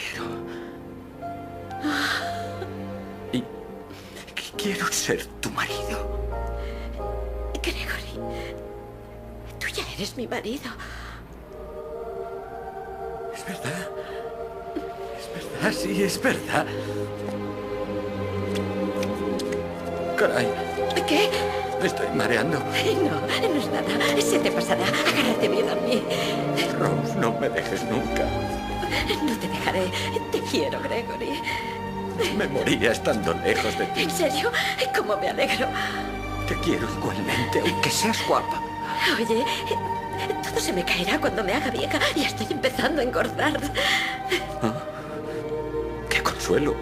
quiero. Y quiero ser tu marido. Gregory, tú ya eres mi marido. ¿Es verdad? ¿Es verdad? Sí, es verdad. Caray. ¿Qué? Me estoy mareando. No es nada. Se te pasará. Agárrate bien a mí. Rose, no me dejes nunca. No te dejaré. Te quiero, Gregory. Me moría estando lejos de ti. ¿En serio? ¿Cómo me alegro? Te quiero igualmente, aunque seas guapa. Oye, todo se me caerá cuando me haga vieja. Ya estoy empezando a engordar. ¿Ah? ¡Qué consuelo!